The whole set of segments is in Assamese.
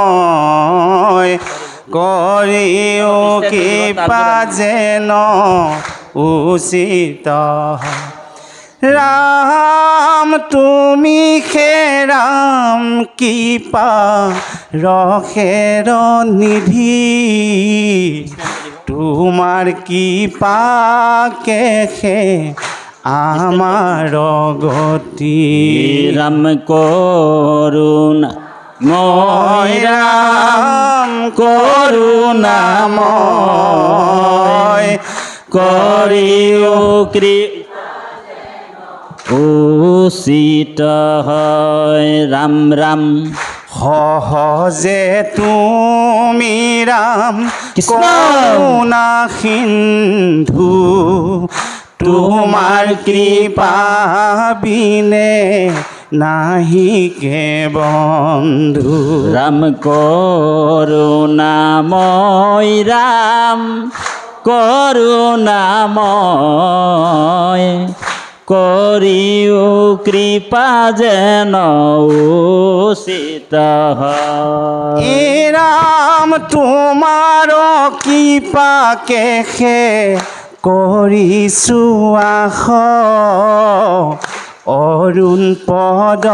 করুণাময় করিও কৃপা যেন উচিত রাম তুমি হে রাম কৃপা রখের নিধি তোমার কৃপা কে হে আমার গতি রাম করুণা ময় রাম করুণাময় করিও উচিত হয় রাম রাম সহজে তুমি রাম কৃষ্ণ। করুণা সিন্ধু তোমাৰ কৃপা বিনে নাহি কে বন্ধু ৰাম কৰুণাময় ৰাম কৰুণাময় কৰিও কৃপা যেন উচিত হয় এ ৰাম তোমাৰ কৃপা কেহে কৰিছো আশ অৰুণ পদ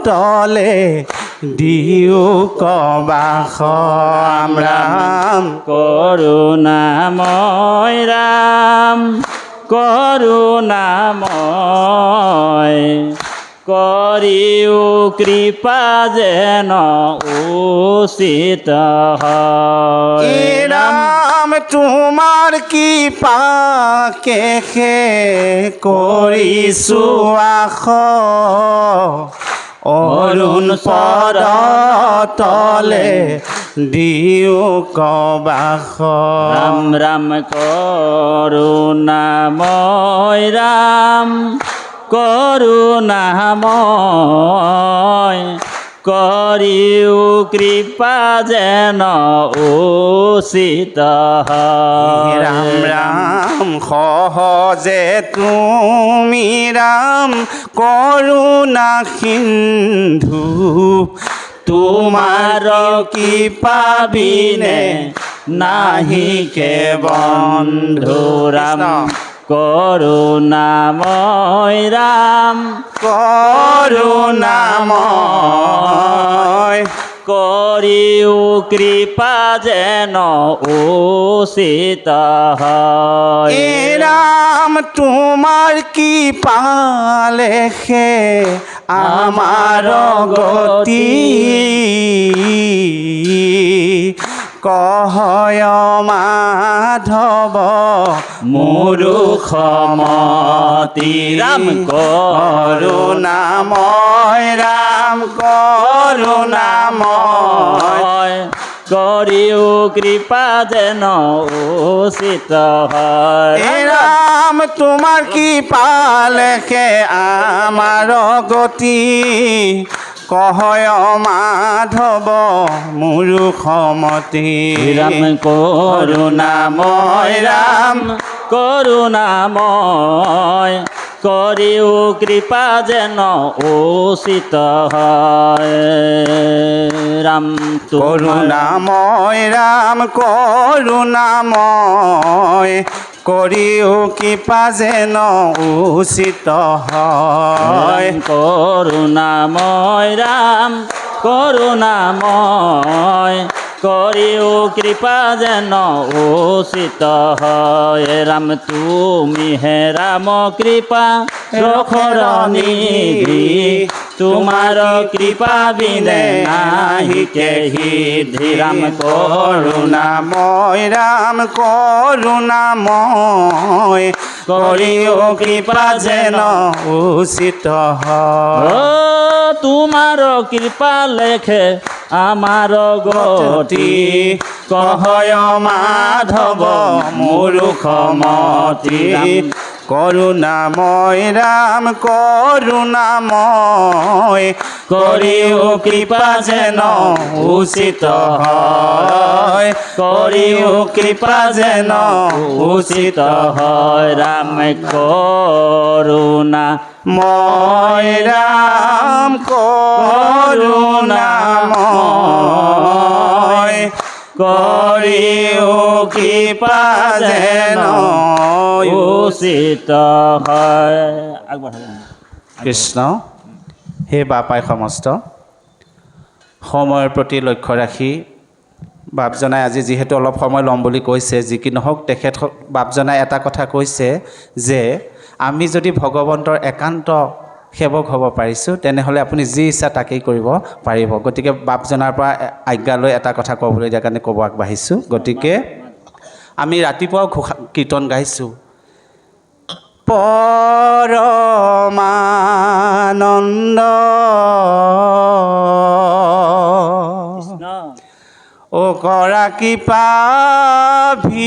তলে দিও কবাস ৰাম কৰুণাময় ৰাম কৰুণাময় কৰিও কৃপা যেন উচিত হয় এ ৰাম তোমাৰ কৃপা কেহে কৰিছো আশ অৰুণ পদ তলে দিও কবাস রাম রাম করুণাময় রাম করুণাময় করিও কৃপা যেন উচিত হয় রাম রাম সহজে তুমি রাম করুণা সিন্ধু তোমাৰ কৃপা বিনে নাহি কে বন্ধু ৰাম কৰুণাময় ৰাম কৰুণাময় কৰিও কৃপা যেন উচিত হয় এ ৰাম তোমাৰ কৃপা লেখে আমাৰ গতি কহয় মাধৱ মূৰুখমতি ৰাম কৰুণাময় ৰাম কৰুণাময় কৰিও কৃপা যেন উচিত হয় এ ৰাম তোমাৰ কৃপা লেখে আমাৰ গতি কহয় মাধৱ মূৰুখমতি রাম করুণাময় রাম করুণাময় করিও কৃপা যেন উচিত হয় রাম করুণাময় রাম করুণাময় করিও কৃপা যেন উচিত হয় করুণাময় রাম করুণাময় করিও কৃপা যেন উচিত হয় রাম তুমি হে রাম কৃপা রখর নিধি তোমার কৃপা বিনে নাহি কেহি রাম করুণাময় রাম করুণাময় করিও কৃপা যেন উচিত হয় ও তোমার কৃপা লেখে আমার গতি কহয় মাধৱ মূৰুখমতি করুণাময় রাম করুণাময় করিও কৃপা যেন উচিত হয় করিও কৃপা যেন উচিত হয় রাম করুণা মই রাম করুণাময় করিও কৃপা যেন উচিত হয় কৃষ্ণ হে বাপাই সমস্ত সময়ৰ প্ৰতি লক্ষ্য ৰাখি বাপজনাই আজি যিহেতু অলপ সময় ল'ম বুলি কৈছে যি কি নহওক তেখেত বাপজনাই এটা কথা কৈছে যে আমি যদি ভগৱন্তৰ একান্ত সেৱক হ'ব পাৰিছোঁ তেনেহ'লে আপুনি যি ইচ্ছা তাকেই কৰিব পাৰিব গতিকে বাপজনাৰ পৰা আজ্ঞা লৈ এটা কথা ক'বলৈ দিয়াৰ কাৰণে ক'ব আগবাঢ়িছোঁ গতিকে আমি ৰাতিপুৱাও কীৰ্তন গাইছোঁ পৰমানন্দ ও গৰাকী পাভিত্ৰ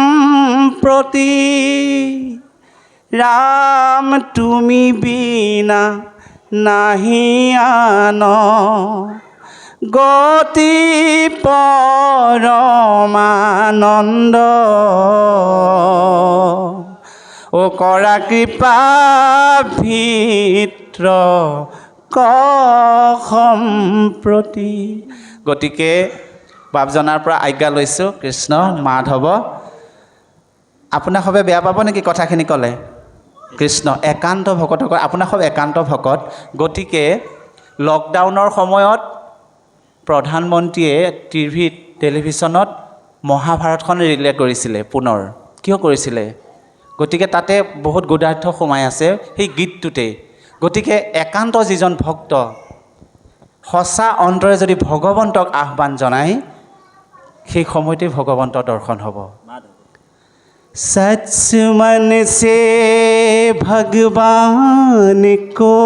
সম্প্ৰতি ৰাম তুমি বিনা নাহি আন গতি পৰমানন্দ ও কৰা কৃপা ভিত্ৰ সম্প্ৰতি গতিকে বাপজনাৰ পৰা আজ্ঞা লৈছোঁ কৃষ্ণ মাধৱ আপোনাক সবে বেয়া পাব নেকি কথাখিনি ক'লে কৃষ্ণ একান্ত ভকতক আপোনাক সব একান্ত ভকত গতিকে লকডাউনৰ সময়ত প্ৰধানমন্ত্ৰীয়ে টিভিত টেলিভিশ্যনত মহাভাৰতখন ৰিলে কৰিছিলে পুনৰ কিয় কৰিছিলে গতিকে তাতে বহুত গুদাৰ্থ সোমাই আছে সেই গীতটোতে গতিকে একান্ত যিজন ভক্ত সঁচা অন্তৰে যদি ভগৱন্তক আহ্বান জনায় সেই সময়তে ভগৱন্তৰ দৰ্শন হ'ব सच मन से भगवान को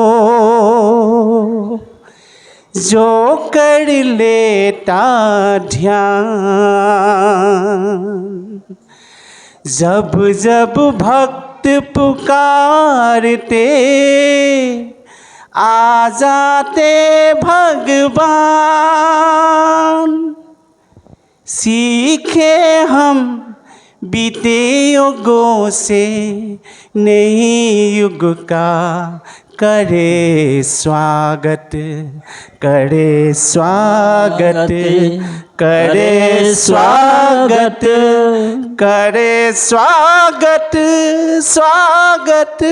जो कर लेता ध्यान जब जब भक्त पुकारते आ जाते भगवान सीखे हम बीते युगों से नई युग का करे स्वागत करे स्वागत करे स्वागत करे स्वागत स्वागत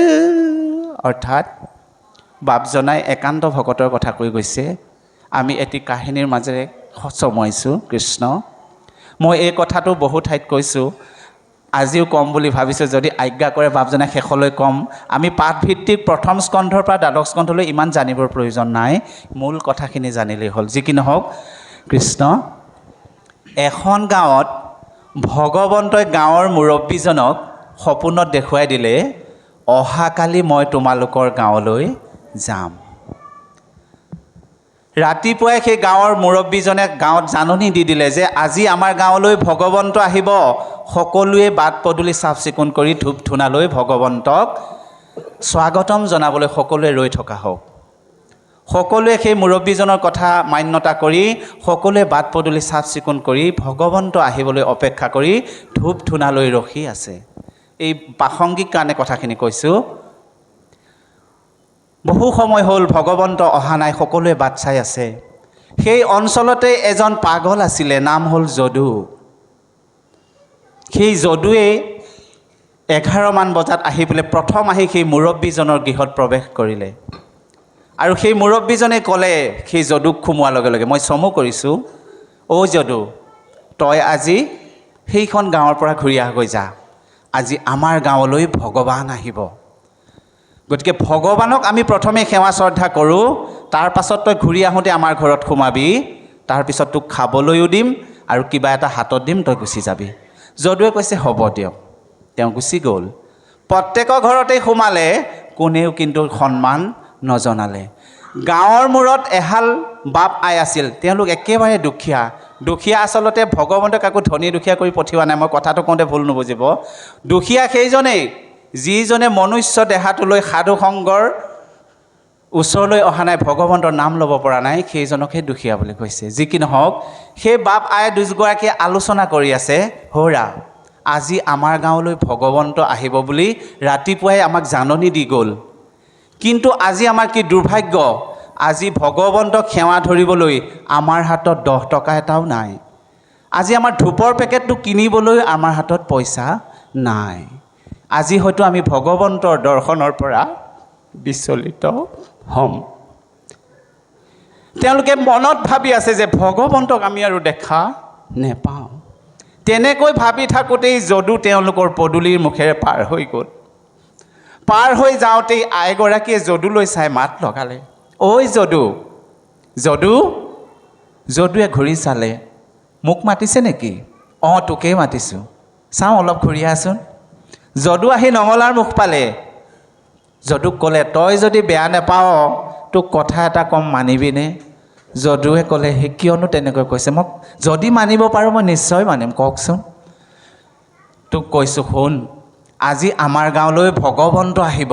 অৰ্থাৎ বাপজনাই একান্ত ভকতৰ কথা কৈ গৈছে আমি এটি কাহিনীৰ মাজেৰে চমুৱাইছোঁ কৃষ্ণ মই এই কথাটো বহু ঠাইত কৈছোঁ আজিও কম বুলি ভাবিছোঁ যদি আজ্ঞা কৰে বাপজনাই শেষলৈ কম আমি পাঠভিত্তিক প্ৰথম স্কন্ধৰ পৰা দ্বাদশ স্কন্ধলৈ ইমান জানিবৰ প্ৰয়োজন নাই মূল কথাখিনি জানিলেই হ'ল যি কি নহওক কৃষ্ণ এখন গাঁৱত ভগৱন্তই গাঁৱৰ মুৰব্বীজনক সপোনত দেখুৱাই দিলে অহাকালি মই তোমালোকৰ গাঁৱলৈ যাম ৰাতিপুৱাই সেই গাঁৱৰ মুৰব্বীজনে গাঁৱত জাননী দি দিলে যে আজি আমাৰ গাঁৱলৈ ভগৱন্ত আহিব সকলোৱে বাট পদূলি চাফ চিকুণ কৰি ধূপ ধূনা লৈ ভগৱন্তক স্বাগতম জনাবলৈ সকলোৱে ৰৈ থকা হওক সকলোৱে সেই মুৰব্বীজনৰ কথা মান্যতা কৰি সকলোৱে বাট পদূলি চাফ চিকুণ কৰি ভগৱন্ত আহিবলৈ অপেক্ষা কৰি ধূপ ধূনা লৈ ৰখি আছে এই প্ৰাসংগিক কাৰণে কথাখিনি কৈছোঁ বহু সময় হ'ল ভগৱন্ত অহা নাই সকলোৱে বাট চাই আছে সেই অঞ্চলতে এজন পাগল আছিলে নাম হ'ল যদু সেই যদুৱে 11 মান বজাত আহি পেলাই প্ৰথম আহি সেই মুৰব্বীজনৰ গৃহত প্ৰৱেশ কৰিলে আৰু সেই মুৰব্বীজনে ক'লে সেই যদুক সোমোৱাৰ লগে লগে মই চমু কৰিছোঁ অ' যদু তই আজি সেইখন গাঁৱৰ পৰা ঘূৰি আহগৈ যা আজি আমাৰ গাঁৱলৈ ভগৱান আহিব গতিকে ভগৱানক আমি প্ৰথমে সেৱা শ্ৰদ্ধা কৰোঁ তাৰ পাছত তই ঘূৰি আহোঁতে আমাৰ ঘৰত সোমাবি তাৰপিছত তোক খাবলৈও দিম আৰু কিবা এটা হাতত দিম তই গুচি যাবি যদুৱে কৈছে হ'ব দিয়ক তেওঁ গুচি গ'ল প্ৰত্যেকৰ ঘৰতেই সোমালে কোনেও কিন্তু সন্মান নজনালে গাঁৱৰ মূৰত এহাল বাপ আই আছিল তেওঁলোক একেবাৰে দুখীয়া দুখীয়া আচলতে ভগৱন্তক কাকো ধনী দুখীয়া কৰি পঠিওৱা নাই, মই কথাটো কওঁতে ভুল নুবুজিব। দুখীয়া সেইজনেই যিজনে মনুষ্য দেহাটো লৈ সাধু সংগৰ ওচৰলৈ অহা নাই, ভগৱন্তৰ নাম ল'ব পৰা নাই, সেইজনকহে দুখীয়া বুলি কৈছে। যি কি নহওক, সেই বাপ আই দুগৰাকীয়ে আলোচনা কৰি আছে, হৌৰা আজি আমাৰ গাঁৱলৈ ভগৱন্ত আহিব বুলি ৰাতিপুৱাই আমাক জাননী দি গ'ল। কিন্তু আজি আমাৰ কি দুৰ্ভাগ্য, আজি ভগৱন্তক সেৱা ধৰিবলৈ আমাৰ হাতত 10 টকা এটাও নাই। আজি আমাৰ ধূপৰ পেকেটটো কিনিবলৈ আমাৰ হাতত পইচা নাই। আজি হয়তো আমি ভগৱন্তৰ দৰ্শনৰ পৰা বিচলিত হ'ম। তেওঁলোকে মনত ভাবি আছে যে ভগৱন্তক আমি আৰু দেখা নেপাওঁ। তেনেকৈ ভাবি থাকোঁতেই যদু তেওঁলোকৰ পদূলিৰ মুখেৰে পাৰ হৈ গ'ল। পাৰ হৈ যাওঁতেই আইগৰাকীয়ে যদুলৈ চাই মাত লগালে, ঐ যদু। যদু যদুৱে ঘূৰি চালে, মোক মাতিছে নেকি? অঁ তোকেই মাতিছোঁ, চাওঁ অলপ ঘূৰি আহচোন। যদু আহি নঙলাৰ মুখ পালে। যদুক ক'লে, তই যদি বেয়া নেপাৱ তোক কথা এটা কম, মানিবিনে? যদুৱে ক'লে, সেই কিয়নো তেনেকৈ কৈছে? মোক যদি মানিব পাৰোঁ মই নিশ্চয় মানিম, কওকচোন। তোক কৈছোঁ শুন, আজি আমাৰ গাঁৱলৈ ভগৱন্ত আহিব।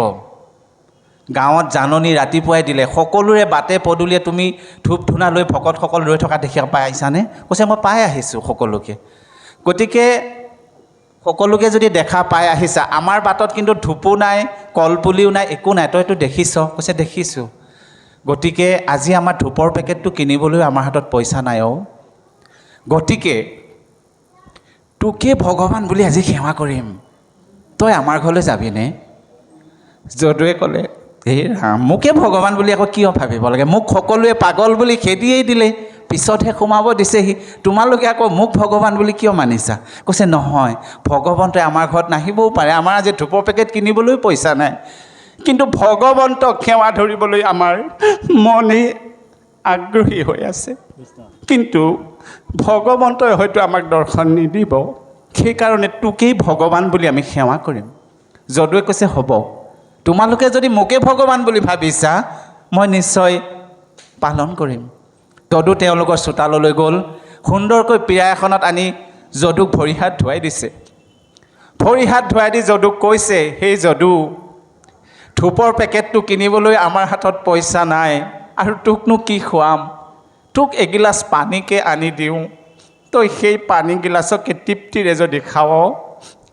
গাঁৱত জাননী ৰাতিপুৱাই দিলে, সকলোৰে বাটে পদূলিয়ে তুমি ধূপ ধূনা লৈ ভকতসকল ৰৈ থকা দেখি পাই আহিছানে? কৈছে মই পাই আহিছোঁ সকলোকে। গতিকে সকলোকে যদি দেখা পাই আহিছা, আমাৰ বাটত কিন্তু ধূপো নাই, কলপুলিও নাই, একো নাই, তইতো দেখিছ? কৈছে দেখিছোঁ। গতিকে আজি আমাৰ ধূপৰ পেকেটটো কিনিবলৈ আমাৰ হাতত পইচা নাই অ'। গতিকে তোকে ভগৱান বুলি আজি সেৱা কৰিম, তই আমাৰ ঘৰলৈ যাবিনে? যদুৱে ক'লে, এই ৰাম, মোকে ভগৱান বুলি আকৌ কিয় ভাবিব লাগে? মোক সকলোৱে পাগল বুলি খেদিয়েই দিলে, পিছতহে সোমাব দিছেহি, তোমালোকে আকৌ মোক ভগৱান বুলি কিয় মানিছা? কৈছে নহয়, ভগৱন্তই আমাৰ ঘৰত নাহিবও পাৰে, আমাৰ আজি ধূপৰ পেকেট কিনিবলৈও পইচা নাই, কিন্তু ভগৱন্তক সেৱা ধৰিবলৈ আমাৰ মনেই আগ্ৰহী হৈ আছে। কিন্তু ভগৱন্তই হয়তো আমাক দৰ্শন নিদিব, সেইকাৰণে তোকেই ভগৱান বুলি আমি সেৱা কৰিম। যদুৱে কৈছে হ'ব, তোমালোকে যদি মোকে ভগৱান বুলি ভাবিছা মই নিশ্চয় পালন কৰিম। যদু তেওঁলোকৰ চোতাললৈ গ'ল, সুন্দৰকৈ পীৰা এখনত আনি যদুক ভৰি হাত ধুৱাই দিছে। ভৰি হাত ধুৱাই দি যদুক কৈছে, সেই যদু, ধূপৰ পেকেটটো কিনিবলৈ আমাৰ হাতত পইচা নাই আৰু তোকনো কি খুৱাম? তোক এগিলাচ পানীকে আনি দিওঁ, তই সেই পানী গিলাচকে তৃপ্তিৰে যদি খাৱ,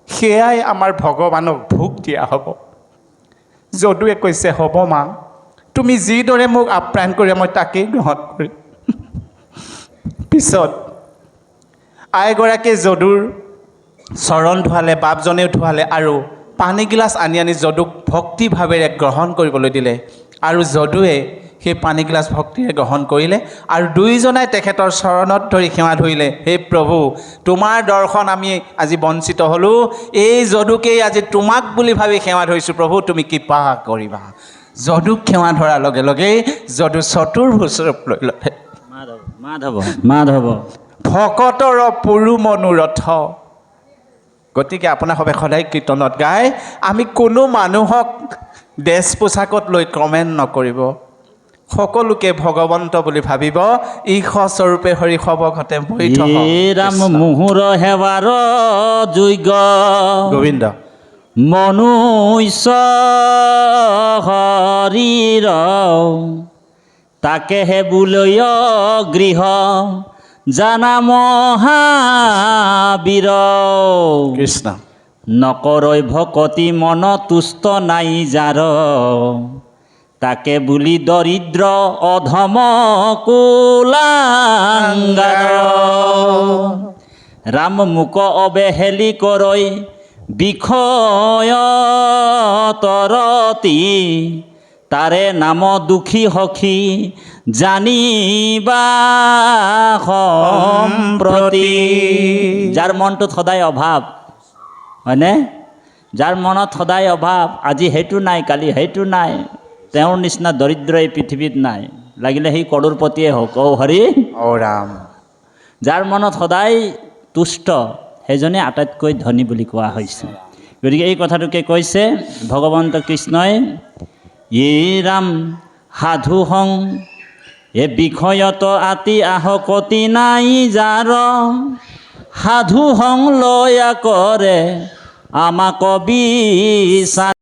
সেয়াই আমাৰ ভগৱানক ভোগ দিয়া হ'ব। যদুৱে কৈছে হ'ব মা, তুমি যিদৰে মোক আপ্যায়ন কৰি মই তাকেই গ্ৰহণ কৰিম। পিছত আইগৰাকীয়ে যদুৰ চৰণ ধুৱালে, বাপজনেও ধুৱালে আৰু পানীগিলাচ আনি আনি যদুক ভক্তিভাৱেৰে গ্ৰহণ কৰিবলৈ দিলে। আৰু যদুৱে সেই পানীগিলাচ ভক্তিৰে গ্ৰহণ কৰিলে আৰু দুয়োজনাই তেখেতৰ চৰণত ধৰি সেৱা ধৰিলে, হে প্ৰভু, তোমাৰ দৰ্শন আমি আজি বঞ্চিত হ'লোঁ, এই যদুকেই আজি তোমাক বুলি ভাবি সেৱা ধৰিছোঁ, প্ৰভু তুমি কৃপা কৰিবা। যদুক সেৱা ধৰাৰ লগে লগেই যদু চতুৰ্ভুজ ৰূপ লৈ ল'লে। মাধৱ মাধৱ ভকতৰ পুৰু মনোৰথ। গতিকে আপোনাসৱে সদায় কীৰ্তনত গাই আমি কোনো মানুহক ড্ৰেছ পোছাকত লৈ কমেণ্ট নকৰিব, সকলোকে ভগৱন্ত বুলি ভাবিব। ঈশস্বৰূপে হৰি সবঘতে বৈঠ ৰাম মুহুৰ সেৱাৰ যোগ্য গোবিন্দ মনুষ্য শৰীৰ, তাকেহে বোলয় গৃহ জানা মহাবীৰ। কৃষ্ণ নকৰৈ ভকতি মন তুষ্ট নাই যাৰ, তাকে বুলি দৰিদ্ৰ অধম কুলাংগাৰ। ৰাম মুক অবেহেলি কৰৈ বিষয় তৰতি, তাৰে নাম দুখী সখী জানিবা সম্প্ৰতি। যাৰ মনটোত সদায় অভাৱ, হয়নে? যাৰ মনত সদায় অভাৱ, আজি সেইটো নাই কালি সেইটো নাই, তেওঁৰ নিচিনা দৰিদ্ৰ এই পৃথিৱীত নাই, লাগিলে সি কড়োৰপতিয়ে হওক। ঔ হৰি ঔ ৰাম। যাৰ মনত সদায় তুষ্ট, সেইজনে আটাইতকৈ ধনী বুলি কোৱা হৈছে। গতিকে এই কথাটোকে কৈছে ভগৱন্ত কৃষ্ণই, ই ৰাম সাধু সং এ বিষয়ত আতি আহকতি নাই যাৰ সাধু সংলয়া কৰে আমাক বিচাৰ